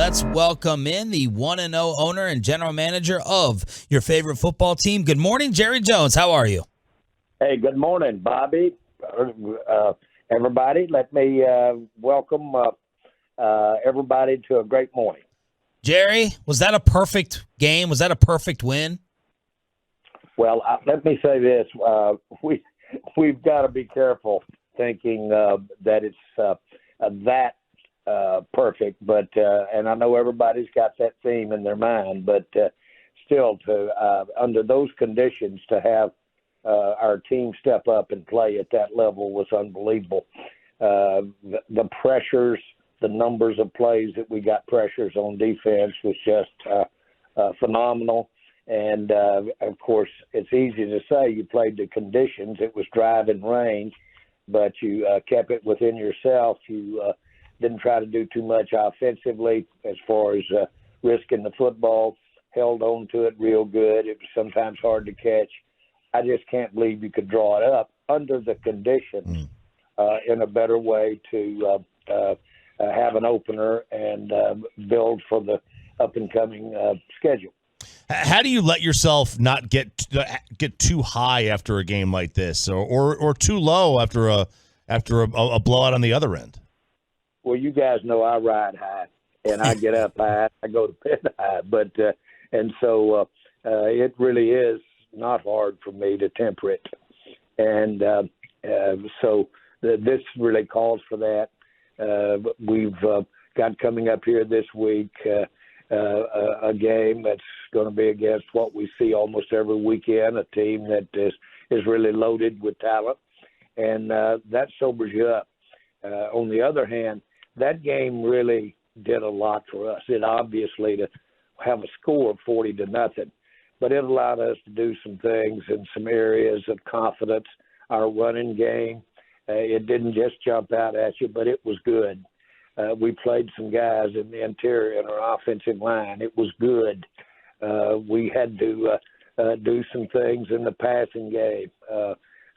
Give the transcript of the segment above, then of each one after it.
let's welcome in the 1-0 owner and general manager of your favorite football team. Good morning, Jerry Jones. How are you? Hey, good morning, Bobby. Everybody, let me welcome everybody to a great morning. Jerry, was that a perfect game? Was that a perfect win? Well, let me say this. We've got to be careful thinking that it's that perfect, but and I know everybody's got that theme in their mind, but still, under those conditions, to have our team step up and play at that level was unbelievable. The pressures, the numbers of plays that we got pressures on defense was just phenomenal. And, of course, it's easy to say you played the conditions. It was driving range, but you kept it within yourself. You didn't try to do too much offensively as far as risking the football, held on to it real good. It was sometimes hard to catch. I just can't believe you could draw it up under the conditions in a better way to have an opener and build for the up-and-coming schedule. How do you let yourself not get too high after a game like this, or too low after a blowout on the other end? Well, you guys know I ride high, and I get up high. I go to bed high, but and so it really is not hard for me to temper it, and so this really calls for that. We've got coming up here this week a game that's going to be against what we see almost every weekend, a team that is really loaded with talent, and that sobers you up. On the other hand, that game really did a lot for us. It obviously to have a score of 40-0, but it allowed us to do some things in some areas of confidence. Our running game, it didn't just jump out at you, but it was good. We played some guys in the interior in our offensive line. It was good. We had to do some things in the passing game.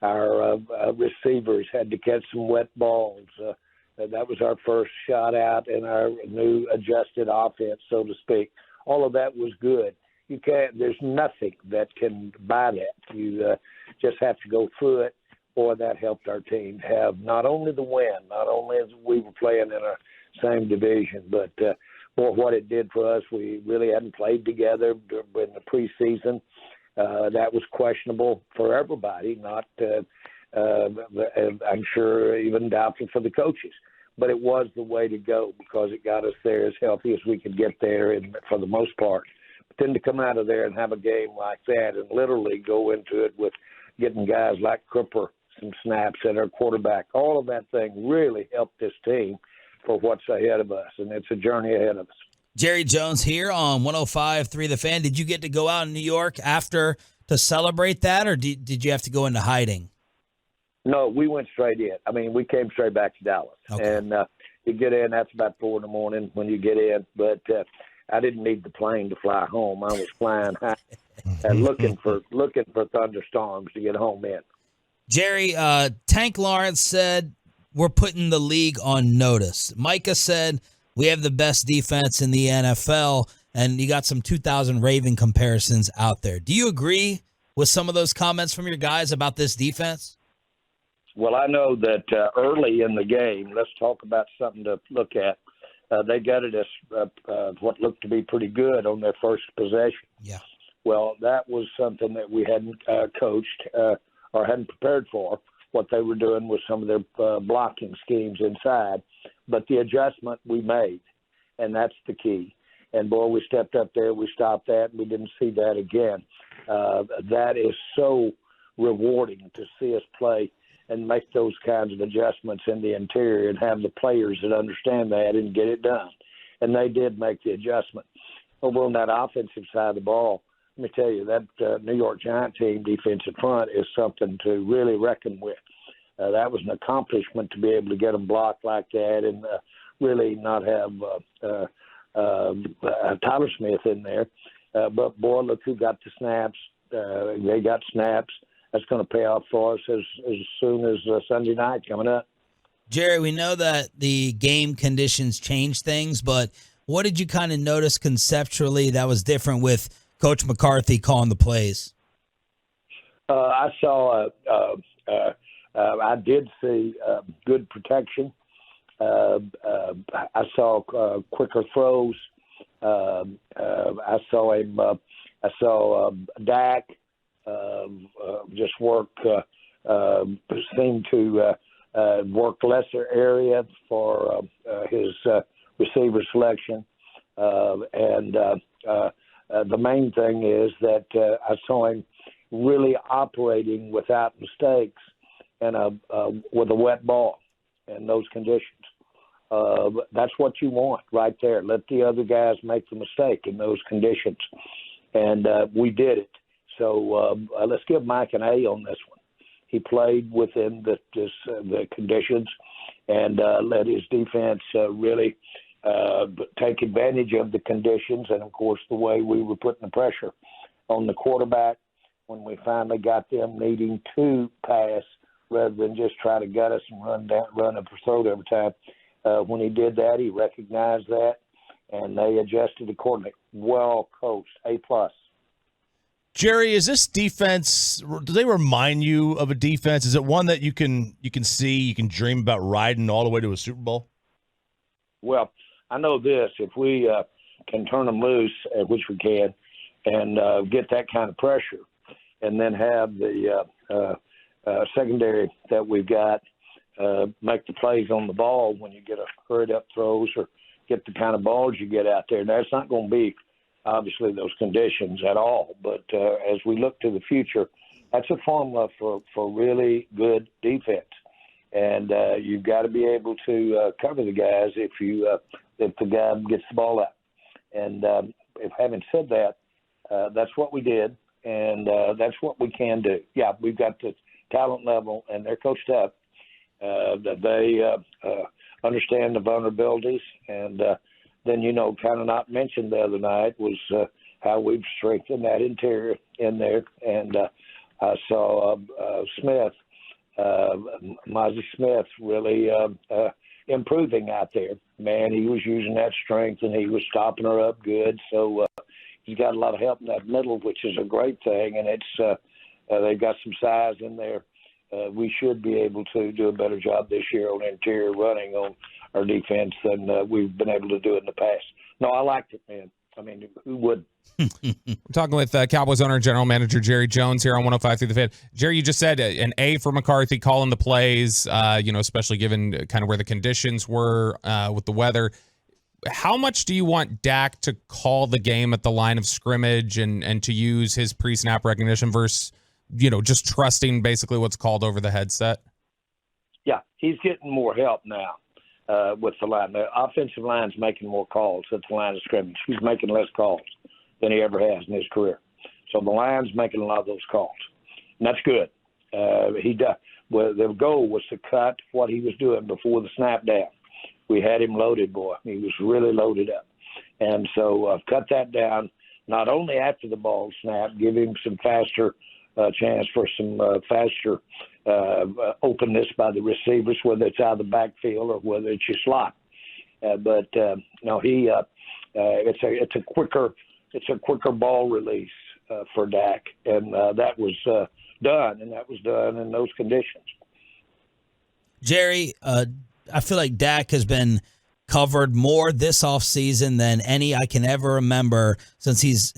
Our receivers had to catch some wet balls. That was our first shot out in our new adjusted offense, so to speak. All of that was good. There's nothing that can buy that. You just have to go through it. Boy, that helped our team have not only the win, not only as we were playing in our same division, but boy, what it did for us. We really hadn't played together in the preseason. That was questionable for everybody, not I'm sure even doubtful for the coaches. But it was the way to go because it got us there as healthy as we could get there, and for the most part. But then to come out of there and have a game like that and literally go into it with getting guys like Cooper some snaps at our quarterback, all of that thing really helped this team for what's ahead of us, and it's a journey ahead of us. Jerry Jones here on 105.3 The Fan. Did you get to go out in New York after to celebrate that, or did you have to go into hiding? No, we went straight in. I mean, we came straight back to Dallas. Okay. And you get in, that's about 4 a.m. when you get in. But I didn't need the plane to fly home. I was flying high and looking for thunderstorms to get home in. Jerry, Tank Lawrence said, we're putting the league on notice. Micah said, we have the best defense in the NFL, and you got some 2000 Raven comparisons out there. Do you agree with some of those comments from your guys about this defense? Well, I know that early in the game, let's talk about something to look at. They gutted us what looked to be pretty good on their first possession. Yeah. Well, that was something that we hadn't coached or hadn't prepared for. What they were doing was some of their blocking schemes inside. But the adjustment we made, and that's the key. And, boy, we stepped up there. We stopped that. We didn't see that again. That is so rewarding to see us play and make those kinds of adjustments in the interior and have the players that understand that and get it done. And they did make the adjustment. Over on that offensive side of the ball, let me tell you, that New York Giant team defensive front is something to really reckon with. That was an accomplishment to be able to get them blocked like that and really not have Tyler Smith in there. But, boy, look who got the snaps. They got snaps. That's going to pay off for us as soon as Sunday night coming up. Jerry, we know that the game conditions change things, but What did you kind of notice conceptually that was different with Coach McCarthy calling the plays? I saw. I did see good protection. I saw quicker throws. I saw him. I saw Dak just work. Seem to work lesser area for his receiver selection, and the main thing is that I saw him really operating without mistakes and with a wet ball in those conditions. That's what you want right there. Let the other guys make the mistake in those conditions, and we did it. So let's give Mike an A on this one. He played within the conditions and let his defense really take advantage of the conditions and, of course, the way we were putting the pressure on the quarterback when we finally got them needing to pass rather than just try to gut us and run up the throat every time. When he did that, he recognized that, and they adjusted accordingly. Well coached, A+. Jerry, is this defense, do they remind you of a defense? Is it one that you can see, you can dream about riding all the way to a Super Bowl? Well, I know this. If we can turn them loose, which we can, and get that kind of pressure, and then have the secondary that we've got make the plays on the ball when you get a hurried-up throws or get the kind of balls you get out there. Now, it's not going to be, obviously, those conditions at all. But as we look to the future, that's a formula for really good defense. And you've got to be able to cover the guys if the guy gets the ball out. And if having said that, that's what we did, and that's what we can do. Yeah, we've got the talent level, and they're coached up. That they understand the vulnerabilities, and then, kind of not mentioned the other night was how we've strengthened that interior in there. And I saw Smith, Mozzie Smith, really improving out there. Man, he was using that strength, and he was stopping her up good. So he's got a lot of help in that middle, which is a great thing, and it's they've got some size in there. We should be able to do a better job this year on interior running on our defense than we've been able to do in the past. No, I liked it, man. I mean, who wouldn't? We're talking with Cowboys owner and general manager Jerry Jones here on 105 through the Fan. Jerry, you just said an A for McCarthy calling the plays, especially given kind of where the conditions were with the weather. How much do you want Dak to call the game at the line of scrimmage and to use his pre-snap recognition versus, just trusting basically what's called over the headset? Yeah, he's getting more help now with the line. The offensive line's making more calls at the line of scrimmage. He's making less calls than he ever has in his career. So the line's making a lot of those calls, and that's good. The goal was to cut what he was doing before the snap down. We had him loaded, boy. He was really loaded up. And so cut that down, not only after the ball snap, give him some faster chance for some faster openness by the receivers, whether it's out of the backfield or whether it's your slot. It's a quicker ball release for Dak, and that was done, and that was done in those conditions. Jerry, I feel like Dak has been covered more this offseason than any I can ever remember since he's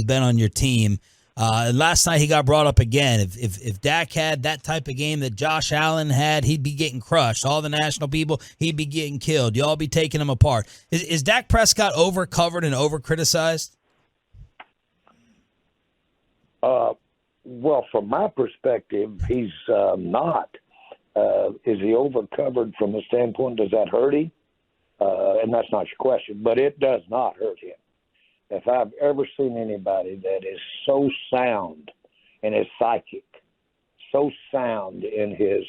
been on your team. Last night he got brought up again. If Dak had that type of game that Josh Allen had, he'd be getting crushed. All the national people, he'd be getting killed. Y'all be taking him apart. Is Dak Prescott over-covered and over-criticized? Well, from my perspective, he's not. Is he over-covered from the standpoint, does that hurt him? And that's not your question, but it does not hurt him. If I've ever seen anybody that is so sound in his psychic, so sound in his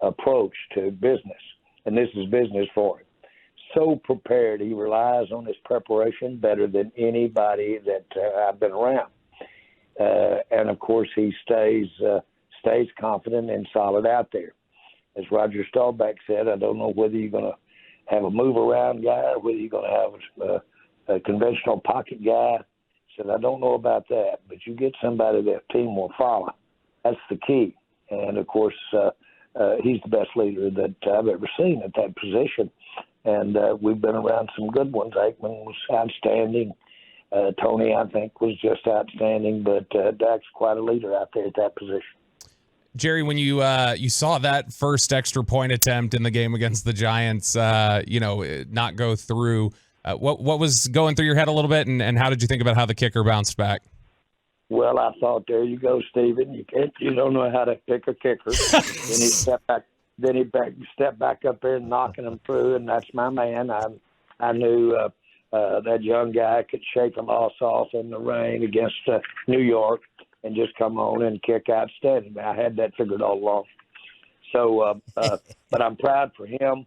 approach to business, and this is business for him, so prepared, he relies on his preparation better than anybody that I've been around. And, of course, he stays confident and solid out there. As Roger Staubach said, I don't know whether you're going have a move-around guy or whether you're going to have a conventional pocket guy. Said, I don't know about that, but you get somebody that team will follow. That's the key. And, of course, he's the best leader that I've ever seen at that position. And we've been around some good ones. Aikman was outstanding. Tony, I think, was just outstanding. But Dak's quite a leader out there at that position. Jerry, when you saw that first extra point attempt in the game against the Giants, not go through, what was going through your head a little bit, and how did you think about how the kicker bounced back? Well, I thought, there you go, Steven. You don't know how to pick a kicker. Then he stepped back. Then he stepped back up there and knocking them through, and that's my man. I knew that young guy could shake a loss off in the rain against New York and just come on and kick outstanding. I had that figured all along. So, but I'm proud for him.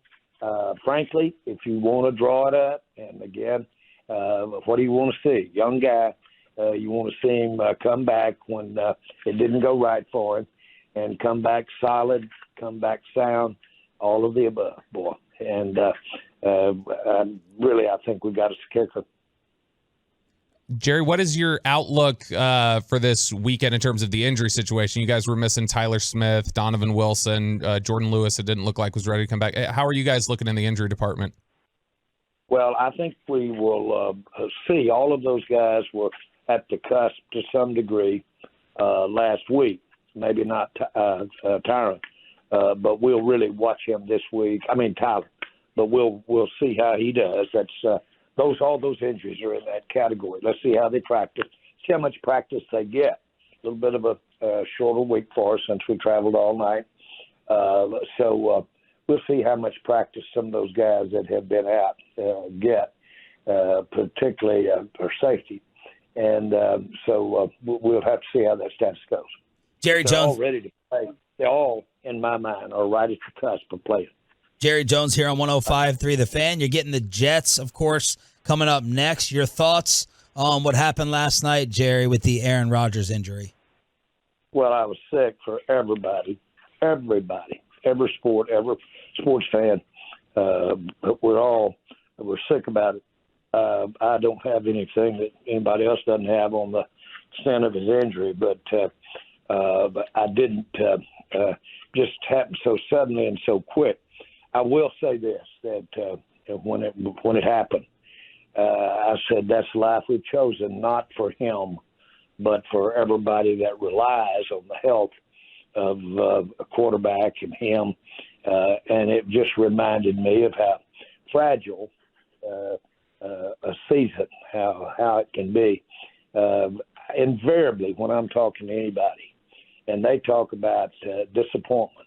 Frankly, if you want to draw it up, and again, what do you want to see? Young guy, you want to see him come back when it didn't go right for him, and come back solid, come back sound, all of the above, boy. And I think we got us a kicker. Jerry, what is your outlook for this weekend in terms of the injury situation? You guys were missing Tyler Smith, Donovan Wilson, Jordan Lewis. It didn't look like was ready to come back. How are you guys looking in the injury department? Well, I think we will see. All of those guys were at the cusp to some degree last week. Maybe not Tyron, but we'll really watch him this week. I mean Tyler, but we'll see how he does. That's all those injuries are in that category. Let's see how they practice. See how much practice they get. A little bit of a shorter week for us since we traveled all night. So we'll see how much practice some of those guys that have been out get, particularly for safety. And so we'll have to see how that status goes. Jerry They're Jones. all ready to play. They all, in my mind, are right at the cusp of playing. Jerry Jones here on 105.3 The Fan. You're getting the Jets, of course, coming up next. Your thoughts on what happened last night, Jerry, with the Aaron Rodgers injury? Well, I was sick for everybody, every sports fan. We're sick about it. I don't have anything that anybody else doesn't have on the extent of his injury, but I didn't. Just happened so suddenly and so quick. I will say this, that when it happened, I said that's the life we've chosen, not for him, but for everybody that relies on the health of a quarterback and him. And it just reminded me of how fragile a season, how it can be. Invariably, when I'm talking to anybody, and they talk about disappointments,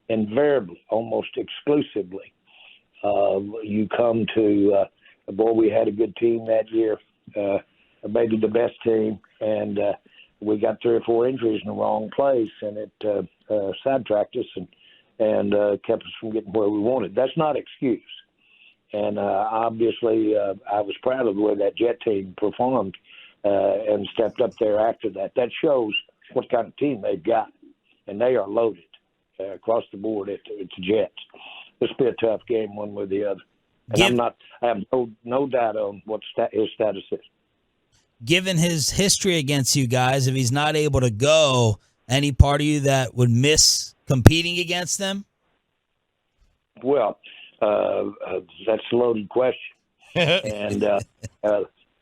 invariably, almost exclusively, you come to, boy, we had a good team that year, maybe the best team, and we got 3 or 4 injuries in the wrong place, and it sidetracked us and kept us from getting where we wanted. That's not excuse. And obviously, I was proud of the way that Jet team performed and stepped up there after that. That shows what kind of team they've got, and they are loaded across the board at the Jets. This will be a tough game, one way or the other. And I have no doubt on what his status is. Given his history against you guys, if he's not able to go, any part of you that would miss competing against them? Well, that's a loaded question. And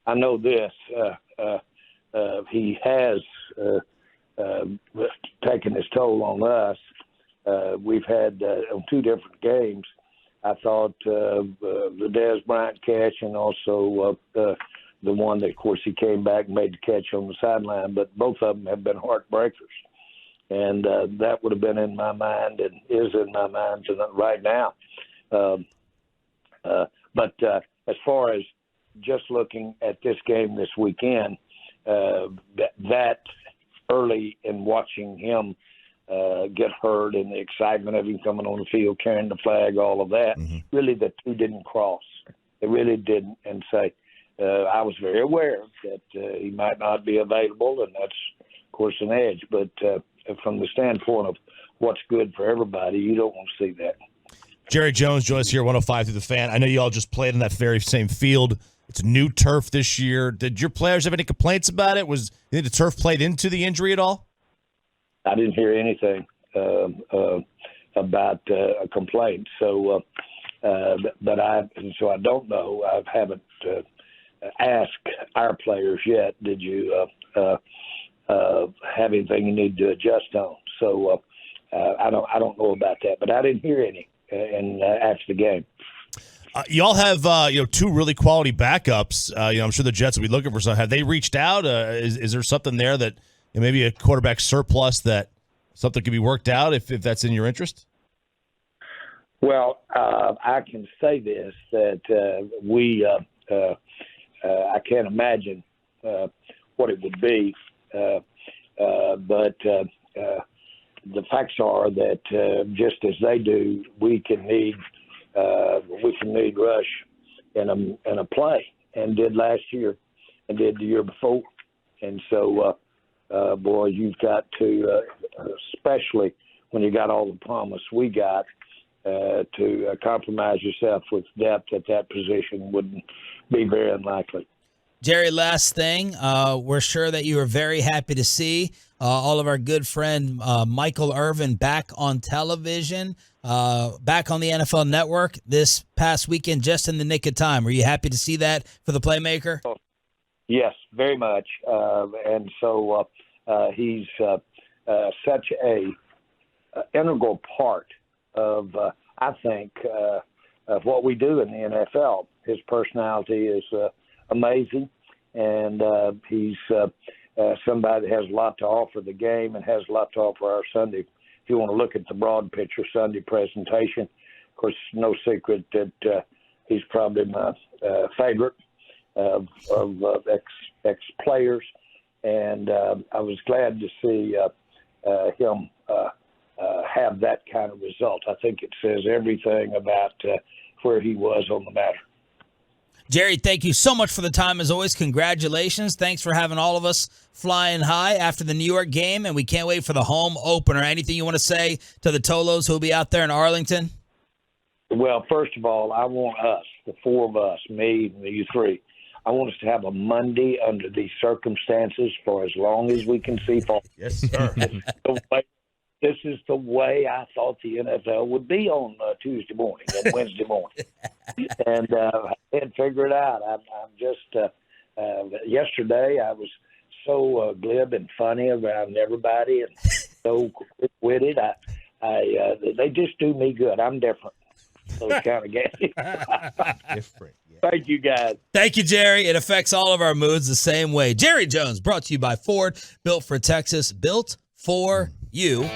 I know this. He has taken his toll on us. We've had on 2 different games, I thought the Dez Bryant catch and also the one that, of course, he came back and made the catch on the sideline, but both of them have been heartbreakers. And that would have been in my mind and is in my mind right now. But as far as just looking at this game this weekend, that early in watching him get hurt and the excitement of him coming on the field, carrying the flag, all of that, really the two didn't cross. They really didn't. And say, I was very aware that he might not be available, and that's, of course, an edge. But from the standpoint of what's good for everybody, you don't want to see that. Jerry Jones joins us here, 105 through the Fan. I know you all just played in that very same field. It's new turf this year. Did your players have any complaints about it? You think the turf played into the injury at all? I didn't hear anything about a complaint. So, but I don't know. I haven't asked our players yet. Did you have anything you need to adjust on? So I don't know about that. But I didn't hear any after the game. Y'all have two really quality backups. I'm sure the Jets will be looking for some. Have they reached out? Is there something there that maybe a quarterback surplus that something could be worked out if that's in your interest? Well, I can say this, that I can't imagine what it would be, but the facts are that just as they do, we can need rush in a play, and did last year, and did the year before, and so boy, you've got to, especially when you got all the promise we got, to compromise yourself with depth at that position wouldn't be very unlikely. Jerry, last thing, we're sure that you are very happy to see all of our good friend Michael Irvin back on television, back on the NFL Network this past weekend, just in the nick of time. Were you happy to see that for the playmaker? Yes, very much. And so he's such a integral part of, I think, of what we do in the NFL. His personality is amazing, and he's somebody that has a lot to offer the game and has a lot to offer our Sunday. If you want to look at the broad picture Sunday presentation, of course, no secret that he's probably my favorite of ex-players, and I was glad to see him have that kind of result. I think it says everything about where he was on the matter. Jerry, thank you so much for the time. As always, congratulations. Thanks for having all of us flying high after the New York game, and we can't wait for the home opener. Anything you want to say to the Tolos who will be out there in Arlington? Well, first of all, I want us, the four of us, me and you three, I want us to have a Monday under these circumstances for as long as we can see fall. Yes, sir. This is the way I thought the NFL would be on Tuesday morning and Wednesday morning. And I can't figure it out. I'm just yesterday I was so glib and funny around everybody and so quick-witted. They just do me good. I'm different. Those kind of games. Different. Yeah. Thank you, guys. Thank you, Jerry. It affects all of our moods the same way. Jerry Jones, brought to you by Ford, built for Texas, built for you.